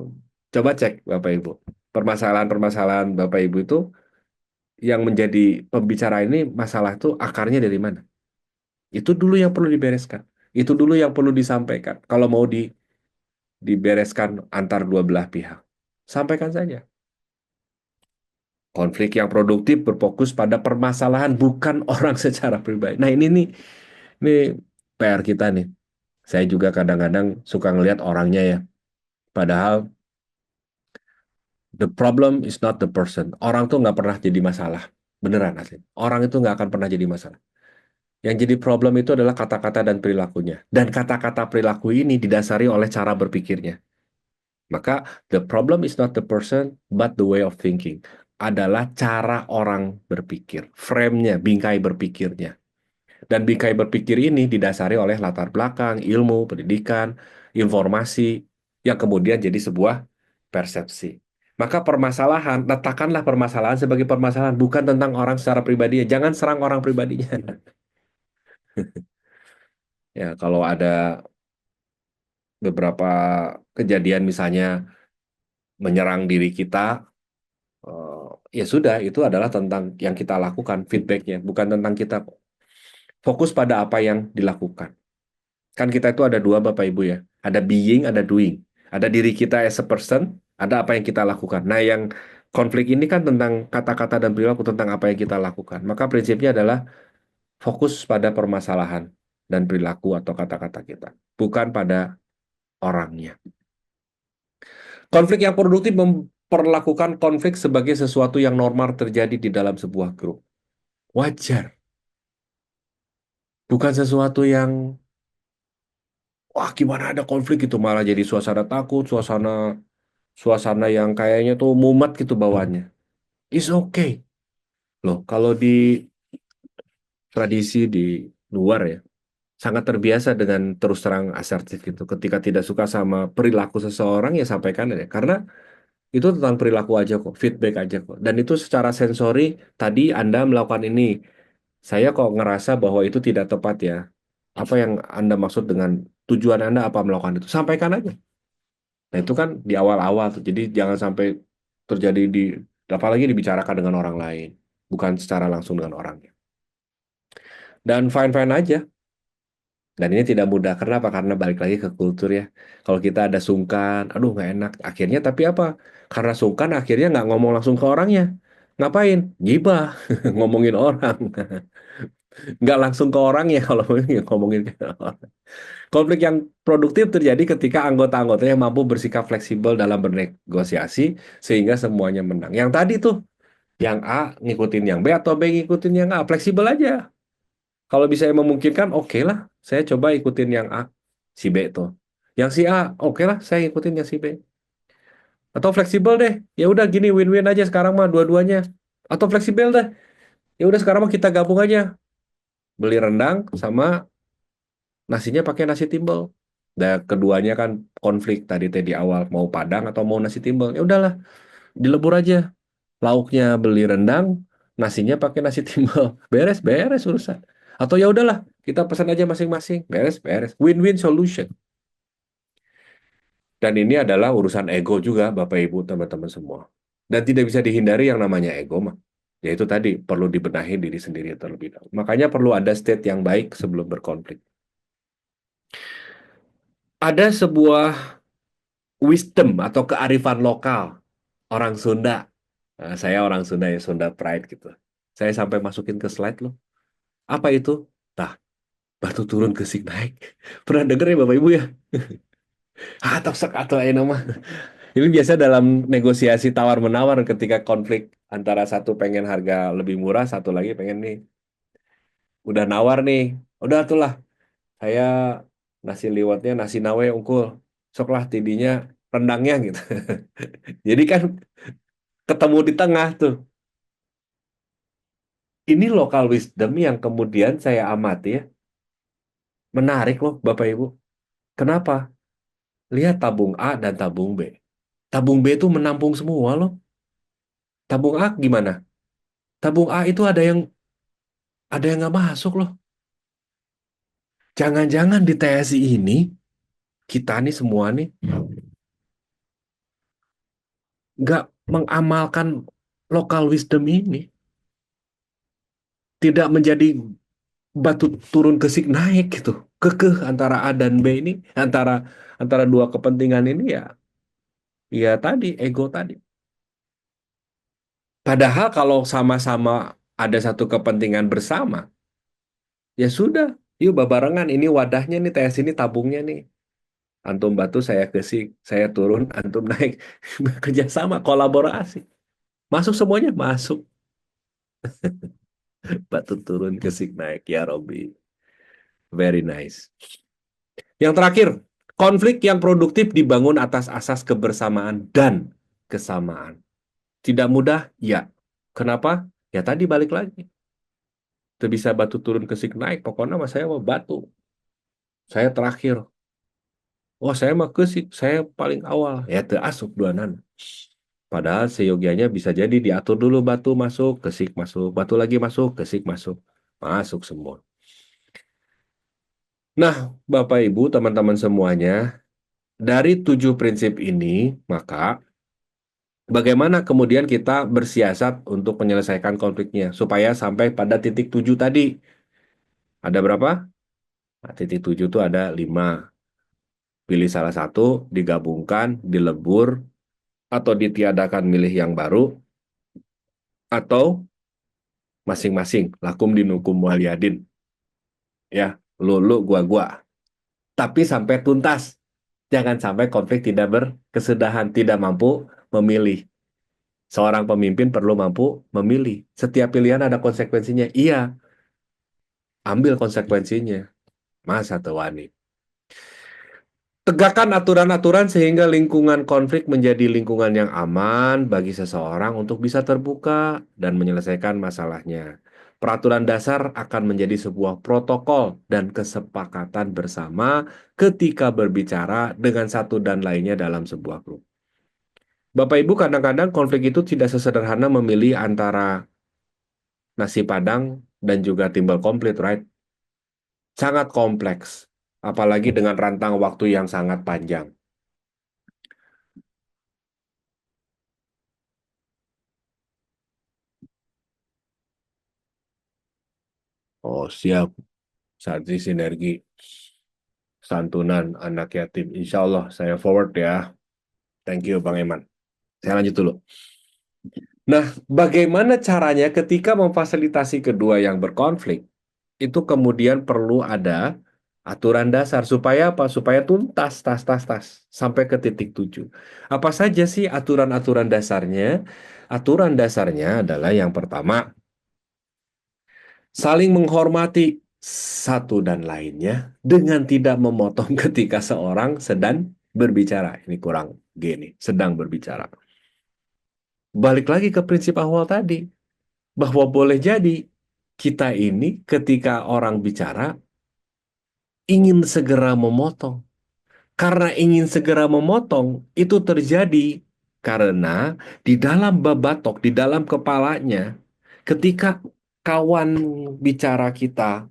coba cek Bapak Ibu. Permasalahan-permasalahan Bapak Ibu itu yang menjadi pembicara ini masalah itu akarnya dari mana? Itu dulu yang perlu dibereskan. Itu dulu yang perlu disampaikan. Kalau mau dibereskan antar dua belah pihak. Sampaikan saja. Konflik yang produktif berfokus pada permasalahan, bukan orang secara pribadi. Nah ini PR kita nih. Saya juga kadang-kadang suka ngelihat orangnya ya. Padahal the problem is not the person. Orang tuh nggak pernah jadi masalah. Beneran asli. Orang itu nggak akan pernah jadi masalah. Yang jadi problem itu adalah kata-kata dan perilakunya. Dan kata-kata perilaku ini didasari oleh cara berpikirnya. Maka the problem is not the person, but the way of thinking. Adalah cara orang berpikir. Frame-nya, bingkai berpikirnya. Dan bingkai berpikir ini didasari oleh latar belakang, ilmu, pendidikan, informasi, yang kemudian jadi sebuah persepsi. Maka permasalahan, letakkanlah permasalahan sebagai permasalahan, bukan tentang orang secara pribadi. Jangan serang orang pribadinya. Ya, kalau ada beberapa kejadian misalnya menyerang diri kita, ya sudah, itu adalah tentang yang kita lakukan, feedbacknya, bukan tentang kita. Fokus pada apa yang dilakukan. Kan kita itu ada dua Bapak Ibu ya, ada being, ada doing. Ada diri kita as a person, ada apa yang kita lakukan. Nah, yang konflik ini kan tentang kata-kata dan perilaku, tentang apa yang kita lakukan. Maka prinsipnya adalah fokus pada permasalahan dan perilaku atau kata-kata kita, bukan pada orangnya. Konflik yang produktif memperlakukan konflik sebagai sesuatu yang normal terjadi di dalam sebuah grup. Wajar, bukan sesuatu yang, wah gimana ada konflik itu, malah jadi suasana takut, suasana suasana yang kayaknya tuh mumet gitu bawaannya. It's okay. Loh, kalau di tradisi di luar ya, sangat terbiasa dengan terus terang asertif gitu. Ketika tidak suka sama perilaku seseorang ya sampaikan aja. Karena itu tentang perilaku aja kok, feedback aja kok. Dan itu secara sensori, tadi Anda melakukan ini. Saya kok ngerasa bahwa itu tidak tepat ya. Apa yang Anda maksud dengan tujuan Anda apa melakukan itu? Sampaikan aja. Nah, itu kan di awal-awal tuh. Jadi jangan sampai terjadi apalagi dibicarakan dengan orang lain, bukan secara langsung dengan orangnya. Dan fine-fine aja. Dan ini tidak mudah. Kenapa? Karena balik lagi ke kultur ya. Kalau kita ada sungkan, aduh nggak enak. Akhirnya tapi apa? Karena sungkan akhirnya nggak ngomong langsung ke orangnya. Ngapain? Gibah, ngomongin orang. Nggak langsung ke orangnya kalau ngomongin ke orang. Konflik yang produktif terjadi ketika anggota-anggotanya mampu bersikap fleksibel dalam bernegosiasi sehingga semuanya menang. Yang tadi tuh, yang A ngikutin yang B atau B ngikutin yang A, fleksibel aja. Kalau bisa yang memungkinkan, oke lah, saya coba ikutin yang A, si B tuh. Yang si A, oke lah, saya ikutin yang si B. Atau fleksibel deh, ya udah gini win-win aja sekarang mah dua-duanya. Atau fleksibel deh, ya udah sekarang mah kita gabung aja, beli rendang sama nasinya pakai nasi timbel. Dan keduanya kan konflik tadi di awal mau Padang atau mau nasi timbel. Ya udahlah, dilebur aja. Lauknya beli rendang, nasinya pakai nasi timbel. Beres, beres urusan. Atau ya udahlah, kita pesan aja masing-masing. Beres, beres. Win-win solution. Dan ini adalah urusan ego juga, Bapak Ibu, teman-teman semua. Dan tidak bisa dihindari yang namanya ego, mah. Yaitu tadi, perlu dibenahi diri sendiri terlebih dahulu. Makanya perlu ada state yang baik sebelum berkonflik. Ada sebuah wisdom atau kearifan lokal orang Sunda. Nah, saya orang Sunda ya, Sunda Pride gitu. Saya sampai masukin ke slide loh. Apa itu? Tah, batu turun gesik naik. Pernah denger ya Bapak Ibu ya? Atau sek atau nama. Ini biasa dalam negosiasi tawar-menawar ketika konflik antara satu pengen harga lebih murah, satu lagi pengen nih. Udah nawar nih. Udah tuh lah. Saya nasi liwetnya nasi nawe unggul. Sok lah tidinya rendangnya gitu. Jadi kan ketemu di tengah tuh. Ini local wisdom yang kemudian saya amati ya. Menarik loh Bapak Ibu. Kenapa? Lihat tabung A dan tabung B. Tabung B itu menampung semua loh. Tabung A gimana? Tabung A itu ada yang nggak masuk loh. Jangan-jangan di TSI ini kita nih semua nih nggak mengamalkan local wisdom ini, tidak menjadi batu turun kesik naik gitu. Kekeh antara A dan B ini, antara antara dua kepentingan ini ya, ya tadi ego tadi. Padahal kalau sama-sama ada satu kepentingan bersama, ya sudah, yuk babarengan. Ini wadahnya nih, TS ini tabungnya nih. Antum batu, saya gesik, saya turun, antum naik. Bekerja sama, kolaborasi. Masuk semuanya, masuk. Batu turun, gesik naik. Ya Robby, very nice. Yang terakhir, konflik yang produktif dibangun atas asas kebersamaan dan kesamaan. Tidak mudah, ya. Kenapa? Ya tadi balik lagi. Itu bisa batu turun kesik naik. Pokoknya mas saya mau batu. Saya terakhir. Oh saya mah kesik. Saya paling awal. Ya asup dua nan. Padahal seyogianya bisa jadi diatur dulu batu masuk, kesik masuk. Batu lagi masuk, kesik masuk. Masuk semua. Nah, Bapak Ibu, teman-teman semuanya, dari 7 prinsip ini, maka bagaimana kemudian kita bersiasat untuk menyelesaikan konfliknya supaya sampai pada titik 7 tadi. Ada berapa? Nah, titik 7 itu ada 5. Pilih salah satu, digabungkan, dilebur, atau ditiadakan milih yang baru, atau masing-masing, lakum dinukum waliyadin. Ya, lu, gua. Tapi sampai tuntas. Jangan sampai konflik tidak berkesudahan, tidak mampu memilih. Seorang pemimpin perlu mampu memilih. Setiap pilihan ada konsekuensinya. Iya, ambil konsekuensinya. Mas atau wani. Tegakkan aturan-aturan sehingga lingkungan konflik menjadi lingkungan yang aman bagi seseorang untuk bisa terbuka dan menyelesaikan masalahnya. Peraturan dasar akan menjadi sebuah protokol dan kesepakatan bersama ketika berbicara dengan satu dan lainnya dalam sebuah grup. Bapak Ibu, kadang-kadang konflik itu tidak sesederhana memilih antara nasi Padang dan juga timbal komplit, right? Sangat kompleks, apalagi dengan rentang waktu yang sangat panjang. Oh, siap. Sanksi sinergi santunan anak yatim. Insya Allah saya forward ya. Thank you Bang Eman. Saya lanjut dulu. Nah, bagaimana caranya ketika memfasilitasi kedua yang berkonflik? Itu kemudian perlu ada aturan dasar supaya apa? Supaya tuntas, tas, sampai ke titik 7. Apa saja sih aturan-aturan dasarnya? Aturan dasarnya adalah yang pertama, saling menghormati satu dan lainnya dengan tidak memotong ketika seorang sedang berbicara. Ini kurang gini, sedang berbicara. Balik lagi ke prinsip awal tadi, bahwa boleh jadi kita ini ketika orang bicara ingin segera memotong. Karena ingin segera memotong, itu terjadi karena di dalam babatok, di dalam kepalanya, ketika kawan bicara kita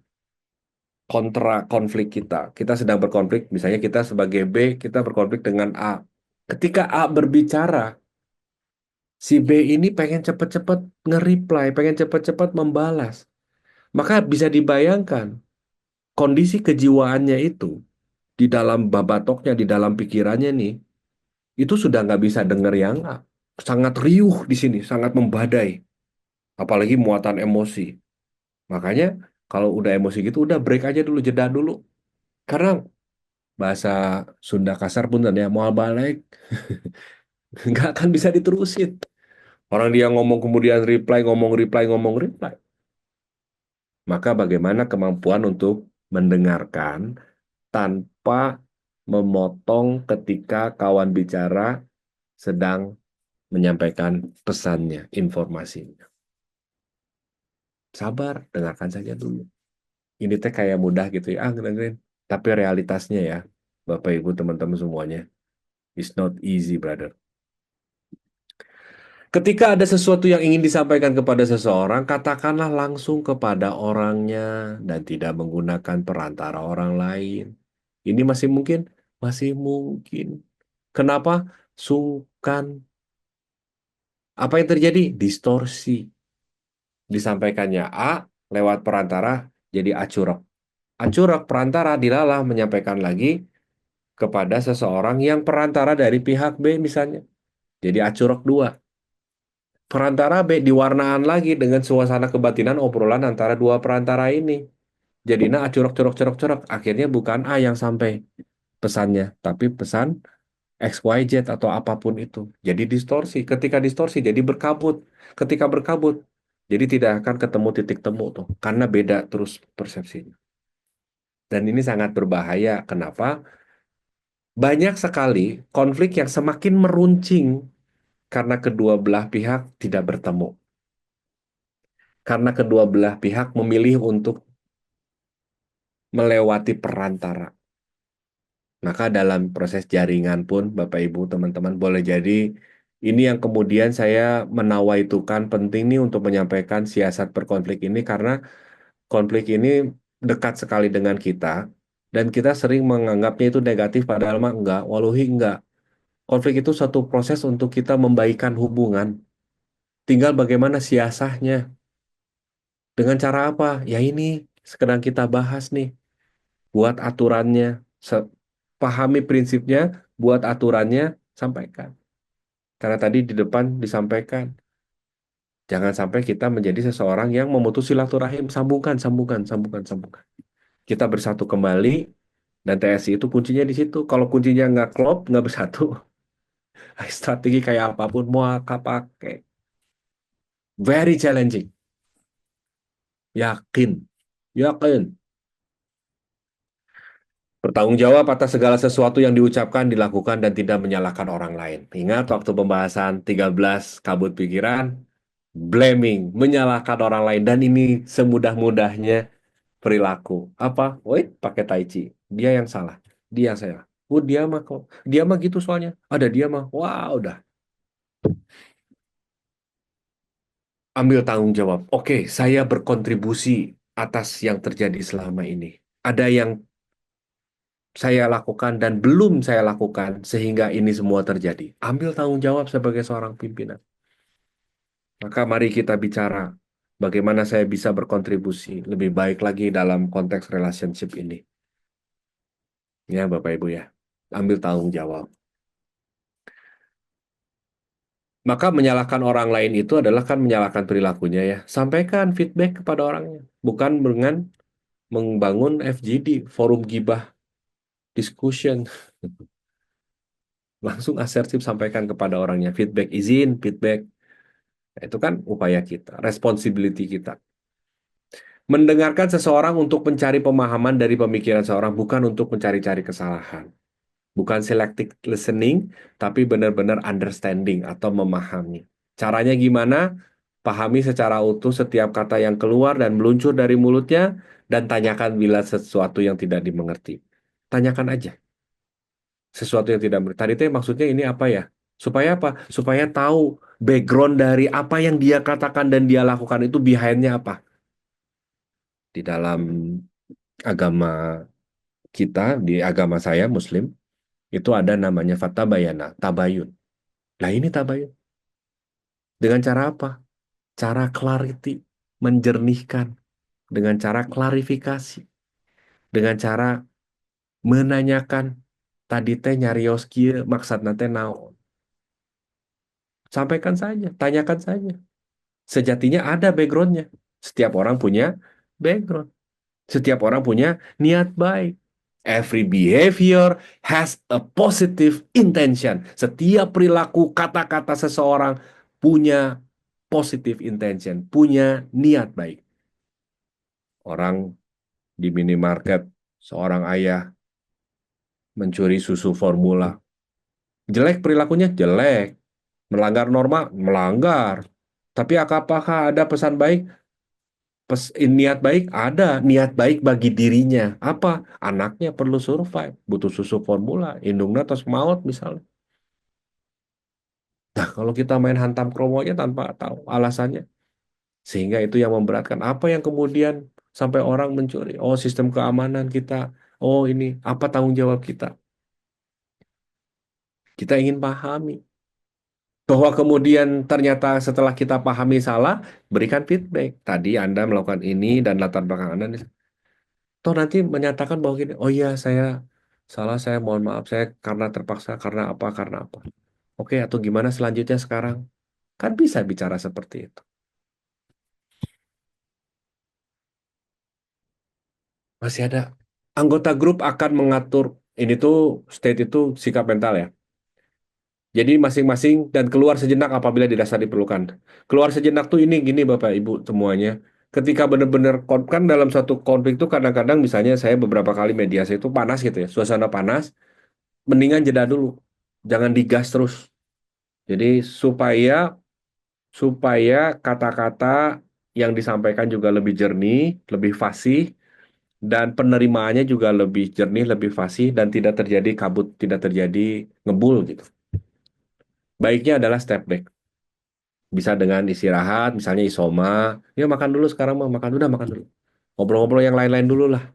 kontra konflik kita, kita sedang berkonflik, misalnya kita sebagai B, kita berkonflik dengan A. Ketika A berbicara, si B ini pengen cepet-cepet nge-reply, pengen cepet-cepet membalas. Maka bisa dibayangkan kondisi kejiwaannya itu di dalam babatoknya, di dalam pikirannya nih, itu sudah nggak bisa denger yang A. Sangat riuh di sini, sangat membadai. Apalagi muatan emosi. Makanya kalau udah emosi gitu, udah break aja dulu, jeda dulu. Karena bahasa Sunda kasar pun ya, mau balik, nggak akan bisa diterusin. Orang dia ngomong kemudian reply, ngomong reply, ngomong reply. Maka bagaimana kemampuan untuk mendengarkan tanpa memotong ketika kawan bicara sedang menyampaikan pesannya, informasinya. Sabar, dengarkan saja dulu. Ini teh kayak mudah gitu ya, dengerin. Tapi realitasnya ya, Bapak Ibu teman-teman semuanya, it's not easy, brother. Ketika ada sesuatu yang ingin disampaikan kepada seseorang, katakanlah langsung kepada orangnya dan tidak menggunakan perantara orang lain. Ini masih mungkin? Masih mungkin. Kenapa? Sungkan. Apa yang terjadi? Distorsi. Disampaikannya A lewat perantara jadi acurok. Acurok perantara dilalah menyampaikan lagi kepada seseorang yang perantara dari pihak B misalnya. Jadi acurok dua. Perantara B diwarnaan lagi dengan suasana kebatinan obrolan antara dua perantara ini. Jadinya acurok curok curok curok. Akhirnya bukan A yang sampai pesannya, tapi pesan XYZ atau apapun itu. Jadi distorsi. Ketika distorsi jadi berkabut. Ketika berkabut jadi tidak akan ketemu titik temu tuh. Karena beda terus persepsinya. Dan ini sangat berbahaya. Kenapa? Banyak sekali konflik yang semakin meruncing karena kedua belah pihak tidak bertemu. Karena kedua belah pihak memilih untuk melewati perantara. Maka dalam proses jaringan pun, Bapak Ibu, teman-teman, boleh jadi ini yang kemudian saya menawaitukan penting nih untuk menyampaikan siasat berkonflik ini karena konflik ini dekat sekali dengan kita dan kita sering menganggapnya itu negatif padahal mah enggak, wallahi enggak. Konflik itu satu proses untuk kita membaikan hubungan. Tinggal bagaimana siasahnya. Dengan cara apa? Ya ini sedang kita bahas nih. Buat aturannya. Pahami prinsipnya, buat aturannya, sampaikan. Karena tadi di depan disampaikan. Jangan sampai kita menjadi seseorang yang memutus silaturahim. Sambungkan, sambungkan, sambungkan, sambungkan. Kita bersatu kembali, dan TSI itu kuncinya di situ. Kalau kuncinya nggak klop, nggak bersatu, strategi kayak apapun mau pakai. Very challenging. Yakin. Yakin. Bertanggung jawab atas segala sesuatu yang diucapkan, dilakukan, dan tidak menyalahkan orang lain. Ingat waktu pembahasan 13 kabut pikiran, blaming, menyalahkan orang lain. Dan ini semudah-mudahnya perilaku. Apa? Wait, pakai tai chi. Dia yang salah. Dia yang salah. Oh, dia mah kok. Dia mah gitu soalnya. Ada dia mah. Wah, udah. Ambil tanggung jawab. Oke, saya berkontribusi atas yang terjadi selama ini. Ada yang saya lakukan dan belum saya lakukan sehingga ini semua terjadi. Ambil tanggung jawab sebagai seorang pimpinan. Maka mari kita bicara bagaimana saya bisa berkontribusi lebih baik lagi dalam konteks relationship ini. Ya, Bapak Ibu ya. Ambil tanggung jawab. Maka menyalahkan orang lain itu adalah kan menyalahkan perilakunya ya. Sampaikan feedback kepada orangnya. Bukan dengan membangun FGD, forum gibah, discussion. Langsung asertif sampaikan kepada orangnya. Feedback izin, feedback. Nah, itu kan upaya kita, responsibility kita. Mendengarkan seseorang untuk mencari pemahaman dari pemikiran seorang, bukan untuk mencari-cari kesalahan. Bukan selective listening, tapi benar-benar understanding atau memahami. Caranya gimana? Pahami secara utuh setiap kata yang keluar dan meluncur dari mulutnya, dan tanyakan bila sesuatu yang tidak dimengerti. Tanyakan aja. Sesuatu yang tidak tadi teh maksudnya ini apa ya? Supaya apa? Supaya tahu background dari apa yang dia katakan dan dia lakukan itu behind-nya apa. Di dalam agama kita, di agama saya Muslim, itu ada namanya fatabayana, tabayun. Nah ini tabayun. Dengan cara apa? Cara clarity, menjernihkan. Dengan cara klarifikasi. Dengan cara menanyakan, tadi teh nyarios kieu maksudna teh naon. Sampaikan saja, tanyakan saja. Sejatinya ada backgroundnya. Setiap orang punya background. Setiap orang punya niat baik. Every behavior has a positive intention. Setiap perilaku kata-kata seseorang punya positive intention, punya niat baik. Orang di minimarket, seorang ayah mencuri susu formula. Jelek perilakunya? Jelek. Melanggar norma? Melanggar. Tapi apakah ada pesan baik? Niat baik ada, niat baik bagi dirinya. Apa? Anaknya perlu survive, butuh susu formula, indungnya terus maut misalnya. Nah, kalau kita main hantam kromonya tanpa tahu alasannya, sehingga itu yang memberatkan. Apa yang kemudian sampai orang mencuri? Oh, sistem keamanan kita. Oh, ini apa tanggung jawab kita? Kita ingin pahami. Bahwa kemudian ternyata setelah kita pahami salah, berikan feedback. Tadi Anda melakukan ini dan latar belakang Anda toh nanti menyatakan bahwa gini, oh iya saya salah, saya mohon maaf, saya karena terpaksa, karena apa. Oke, atau gimana selanjutnya sekarang? Kan bisa bicara seperti itu. Masih ada anggota grup akan mengatur, ini tuh state itu sikap mental ya. Jadi masing-masing dan keluar sejenak apabila dirasa diperlukan. Keluar sejenak tuh ini gini Bapak Ibu semuanya. Ketika benar-benar kan dalam satu konflik tuh kadang-kadang misalnya saya beberapa kali mediasi itu panas gitu ya, suasana panas, mendingan jeda dulu. Jangan digas terus. Jadi supaya supaya kata-kata yang disampaikan juga lebih jernih, lebih fasih, dan penerimaannya juga lebih jernih, lebih fasih, dan tidak terjadi kabut, tidak terjadi ngebul gitu. Baiknya adalah step back. Bisa dengan istirahat, misalnya isoma. Ya makan dulu sekarang mah, makan udah makan dulu. Ngobrol-ngobrol yang lain-lain dulu lah.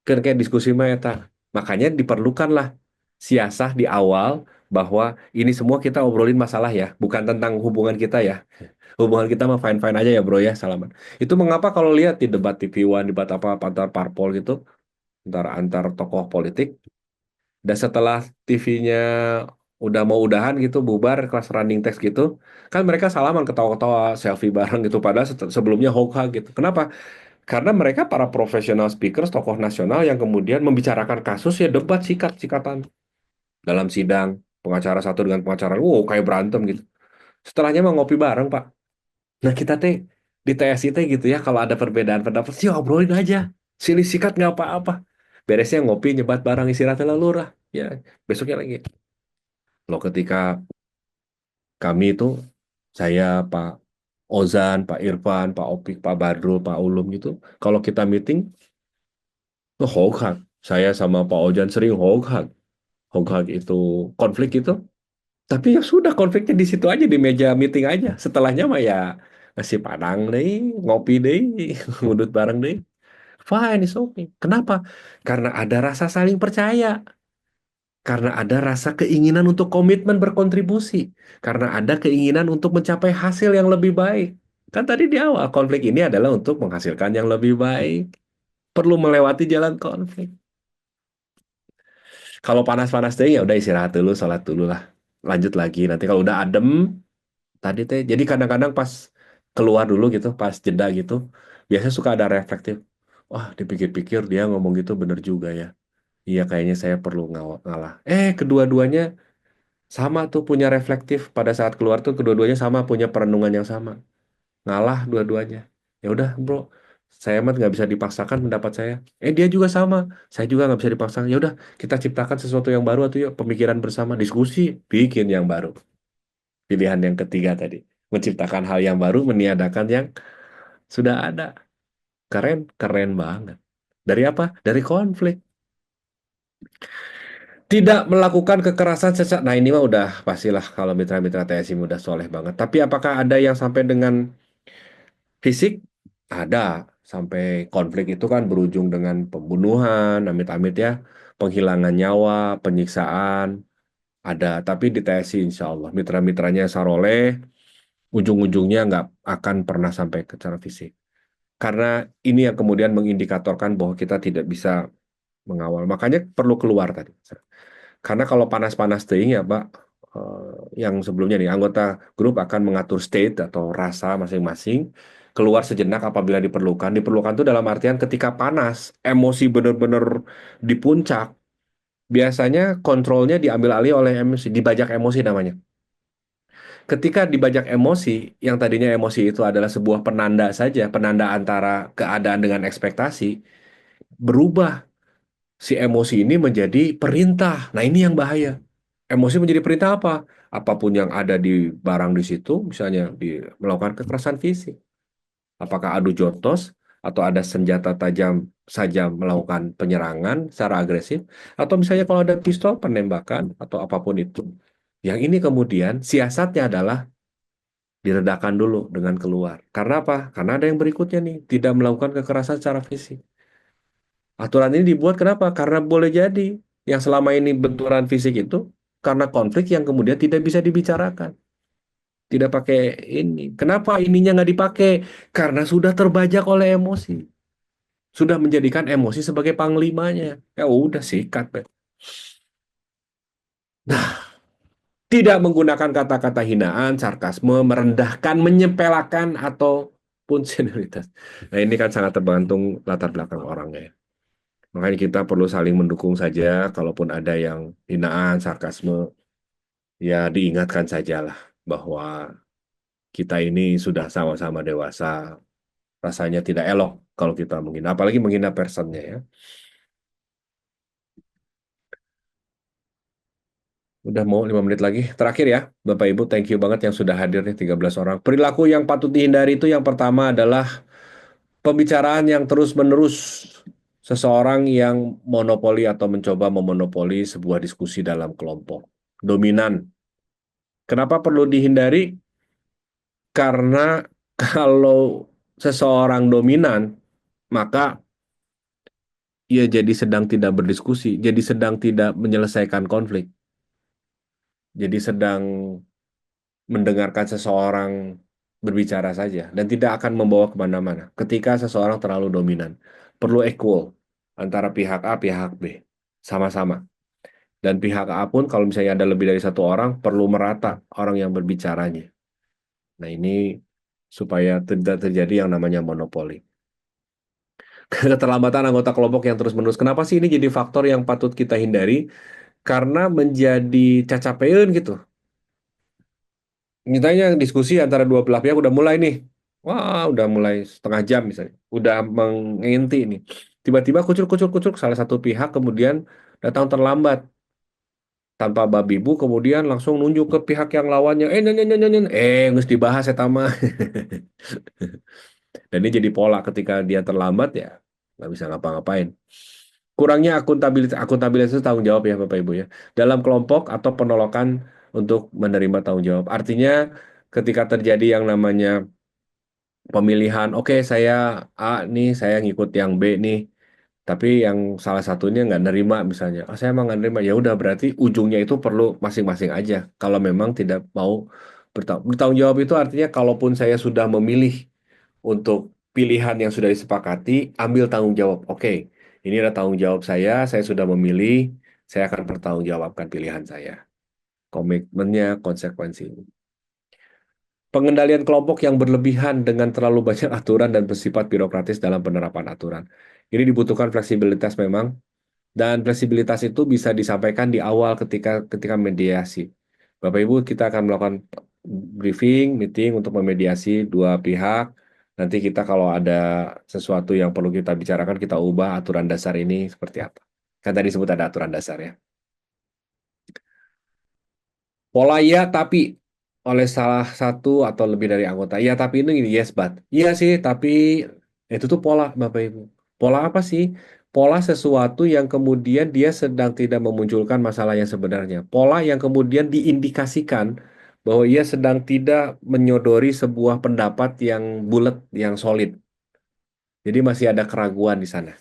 Kan kayak diskusi mah eta. Makanya diperlukanlah siasah di awal bahwa ini semua kita obrolin masalah ya, bukan tentang hubungan kita ya. Hubungan kita mah fine-fine aja ya bro ya, salaman. Itu mengapa kalau lihat di debat TV One, debat apa antar parpol gitu, antar tokoh politik, dan setelah TV-nya udah mau udahan gitu, bubar kelas running text gitu, kan mereka salaman ketawa-ketawa, selfie bareng gitu, padahal sebelumnya hok-hak gitu. Kenapa? Karena mereka para profesional speakers, tokoh nasional yang kemudian membicarakan kasus ya debat sikat-sikatan dalam sidang, pengacara satu dengan pengacara, wow kayak berantem gitu. Setelahnya mau ngopi bareng Pak. Nah kita teh di TSI teh gitu ya kalau ada perbedaan pendapat sih obrolin aja. Silih sikat nggak apa-apa. Beresnya ngopi nyebat barang istirahat lalu lah. Ya besoknya lagi. Loh ketika kami itu saya Pak Ozan, Pak Irfan, Pak Opik, Pak Badrul, Pak Ulum gitu. Kalau kita meeting, tuh hog-hag. Saya sama Pak Ojan sering hog-hag. Hog-hag itu konflik itu. Tapi ya sudah konfliknya di situ aja di meja meeting aja. Setelahnya mah ya nasi padang deh, ngopi deh, ngudut bareng deh. Fine, it's okay. Kenapa? Karena ada rasa saling percaya. Karena ada rasa keinginan untuk komitmen berkontribusi. Karena ada keinginan untuk mencapai hasil yang lebih baik. Kan tadi di awal, konflik ini adalah untuk menghasilkan yang lebih baik. Perlu melewati jalan konflik. Kalau panas-panas deh, ya udah istirahat dulu, sholat dulu lah. Lanjut lagi. Nanti kalau udah adem, tadi teh. Jadi kadang-kadang pas keluar dulu gitu, pas jeda gitu, biasanya suka ada reflektif. Wah, dipikir-pikir dia ngomong gitu bener juga ya. Iya, kayaknya saya perlu ngalah. Kedua-duanya sama tuh punya reflektif. Pada saat keluar tuh kedua-duanya sama punya perenungan yang sama. Ngalah dua-duanya. Ya udah, bro. Saya mah nggak bisa dipaksakan pendapat saya. Dia juga sama. Saya juga nggak bisa dipaksakan. Ya udah, kita ciptakan sesuatu yang baru atau yuk pemikiran bersama, diskusi, bikin yang baru. Pilihan yang ketiga tadi, menciptakan hal yang baru, meniadakan yang sudah ada. Keren, keren banget. Dari apa? Dari konflik. Tidak melakukan kekerasan secara, nah ini mah udah pastilah kalau mitra-mitra TSI udah soleh banget. Tapi apakah ada yang sampai dengan fisik? Ada. Sampai konflik itu kan berujung dengan pembunuhan, amit-amit ya, penghilangan nyawa, penyiksaan, ada. Tapi di TSI insya Allah mitra-mitranya Saroleh, ujung-ujungnya nggak akan pernah sampai ke cara fisik. Karena ini yang kemudian mengindikatorkan bahwa kita tidak bisa mengawal. Makanya perlu keluar tadi. Karena kalau panas-panas teing ya Pak, yang sebelumnya nih anggota grup akan mengatur state atau rasa masing-masing keluar sejenak apabila diperlukan. Diperlukan itu dalam artian ketika panas, emosi benar-benar di puncak, biasanya kontrolnya diambil alih oleh emosi, dibajak emosi namanya. Ketika dibajak emosi, yang tadinya emosi itu adalah sebuah penanda saja, penanda antara keadaan dengan ekspektasi, berubah si emosi ini menjadi perintah. Nah, ini yang bahaya. Emosi menjadi perintah apa? Apapun yang ada di barang di situ, misalnya melakukan kekerasan fisik. Apakah adu jotos atau ada senjata tajam saja melakukan penyerangan secara agresif, atau misalnya kalau ada pistol penembakan atau apapun itu. Yang ini kemudian siasatnya adalah diredakan dulu dengan keluar. Karena apa? Karena ada yang berikutnya nih, tidak melakukan kekerasan secara fisik. Aturan ini dibuat kenapa? Karena boleh jadi yang selama ini benturan fisik itu karena konflik yang kemudian tidak bisa dibicarakan. Tidak pakai ini. Kenapa ininya nggak dipakai? Karena sudah terbajak oleh emosi. Sudah menjadikan emosi sebagai panglimanya. Ya udah sikat. Be. Nah, tidak menggunakan kata-kata hinaan, sarkasme, merendahkan, menyepelekan, ataupun senioritas. Nah, ini kan sangat tergantung latar belakang orangnya, ya. Makanya kita perlu saling mendukung saja, kalaupun ada yang hinaan, sarkasme, ya diingatkan sajalah bahwa kita ini sudah sama-sama dewasa. Rasanya tidak elok kalau kita menghina, apalagi menghina personnya ya. Udah mau 5 menit lagi. Terakhir ya, Bapak Ibu, thank you banget yang sudah hadir nih 13 orang. Perilaku yang patut dihindari itu yang pertama adalah pembicaraan yang terus-menerus. Seseorang yang monopoli atau mencoba memonopoli sebuah diskusi dalam kelompok. Dominan. Kenapa perlu dihindari? Karena kalau seseorang dominan, maka ia jadi sedang tidak berdiskusi, jadi sedang tidak menyelesaikan konflik, jadi sedang mendengarkan seseorang berbicara saja dan tidak akan membawa kemana-mana. Ketika seseorang terlalu dominan, perlu equal antara pihak A, pihak B, sama-sama. Dan pihak A pun kalau misalnya ada lebih dari satu orang, perlu merata orang yang berbicaranya. Nah ini supaya tidak terjadi yang namanya monopoli. Keterlambatan anggota kelompok yang terus-menerus. Kenapa sih ini jadi faktor yang patut kita hindari? Karena menjadi cacapeun gitu. Misalnya diskusi antara dua belah pihak udah mulai nih. Wah, udah mulai setengah jam misalnya. Udah menginti nih. Tiba-tiba kucur-kucur-kucur salah satu pihak kemudian datang terlambat tanpa babi bu kemudian langsung nunjuk ke pihak yang lawannya. Nyen, nyen, nyen, nyen. Nges dibahas ya tama. Dan ini jadi pola ketika dia terlambat ya nggak bisa ngapa-ngapain. Kurangnya akuntabilitas, akuntabilitas itu tanggung jawab ya Bapak Ibu ya. Dalam kelompok atau penolakan untuk menerima tanggung jawab. Artinya ketika terjadi yang namanya pemilihan, oke saya A nih, saya ngikut yang B nih, tapi yang salah satunya nggak nerima misalnya, saya emang nggak nerima, ya udah berarti ujungnya itu perlu masing-masing aja. Kalau memang tidak mau bertanggung jawab itu artinya kalaupun saya sudah memilih untuk pilihan yang sudah disepakati, ambil tanggung jawab. Oke, ini adalah tanggung jawab saya sudah memilih, saya akan bertanggungjawabkan pilihan saya. Komitmennya, konsekuensinya. Pengendalian kelompok yang berlebihan dengan terlalu banyak aturan dan bersifat birokratis dalam penerapan aturan. Ini dibutuhkan fleksibilitas memang, dan fleksibilitas itu bisa disampaikan di awal ketika ketika mediasi. Bapak Ibu, kita akan melakukan briefing, meeting untuk memediasi dua pihak. Nanti kita kalau ada sesuatu yang perlu kita bicarakan, kita ubah aturan dasar ini seperti apa. Kan tadi sebut ada aturan dasar ya. Pola ya tapi oleh salah satu atau lebih dari anggota. Ya tapi ini yes but. Iya sih tapi itu tuh pola Bapak Ibu. Pola apa sih? Pola sesuatu yang kemudian dia sedang tidak memunculkan masalah yang sebenarnya. Pola yang kemudian diindikasikan bahwa ia sedang tidak menyodori sebuah pendapat yang bulat, yang solid. Jadi masih ada keraguan di sana.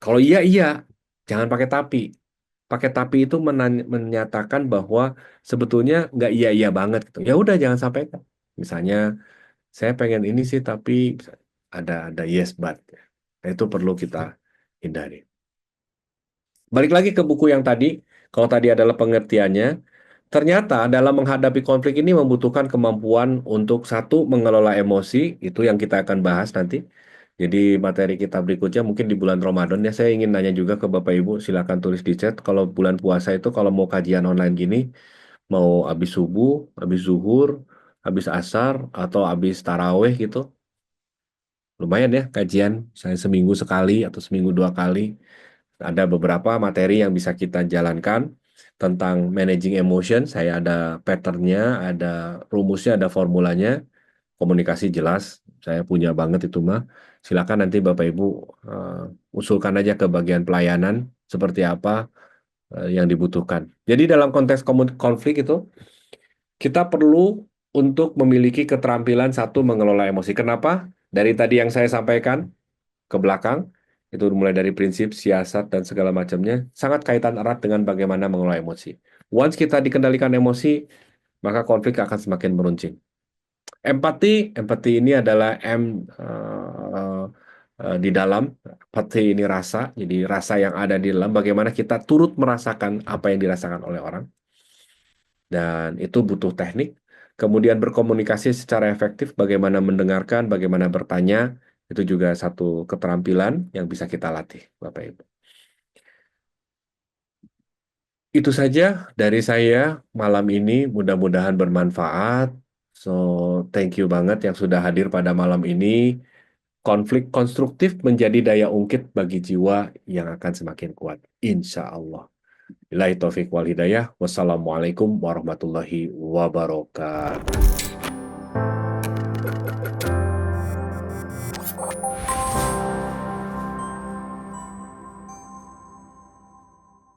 Kalau iya, iya. Jangan pakai tapi. Pakai tapi itu menyatakan bahwa sebetulnya nggak iya-iya banget gitu. Ya udah jangan sampaikan. Misalnya, saya pengen ini sih tapi ada yes but. Nah, itu perlu kita hindari. Balik lagi ke buku yang tadi, kalau tadi adalah pengertiannya, ternyata dalam menghadapi konflik ini membutuhkan kemampuan untuk satu, mengelola emosi, itu yang kita akan bahas nanti. Jadi materi kita berikutnya mungkin di bulan Ramadan ya, saya ingin nanya juga ke Bapak Ibu, silakan tulis di chat, kalau bulan puasa itu kalau mau kajian online gini, mau habis subuh, habis zuhur, habis asar, atau habis taraweh gitu, lumayan ya kajian, saya seminggu sekali atau seminggu 2 kali. Ada beberapa materi yang bisa kita jalankan tentang managing emotion. Saya ada patternnya, ada rumusnya, ada formulanya. Komunikasi jelas, saya punya banget itu mah. Silakan nanti Bapak Ibu usulkan aja ke bagian pelayanan seperti apa yang dibutuhkan. Jadi dalam konteks konflik itu, kita perlu untuk memiliki keterampilan satu mengelola emosi. Kenapa? Dari tadi yang saya sampaikan, ke belakang, itu mulai dari prinsip, siasat, dan segala macamnya, sangat kaitan erat dengan bagaimana mengelola emosi. Once kita dikendalikan emosi, maka konflik akan semakin meruncing. Empati, empati ini adalah di dalam, empati ini rasa, jadi rasa yang ada di dalam, bagaimana kita turut merasakan apa yang dirasakan oleh orang, dan itu butuh teknik. Kemudian berkomunikasi secara efektif, bagaimana mendengarkan, bagaimana bertanya, itu juga satu keterampilan yang bisa kita latih, Bapak Ibu. Itu saja dari saya malam ini, mudah-mudahan bermanfaat. So, thank you banget yang sudah hadir pada malam ini. Konflik konstruktif menjadi daya ungkit bagi jiwa yang akan semakin kuat. Insya Allah. Billahi taufiq wal hidayah. Wassalamualaikum warahmatullahi wabarakatuh.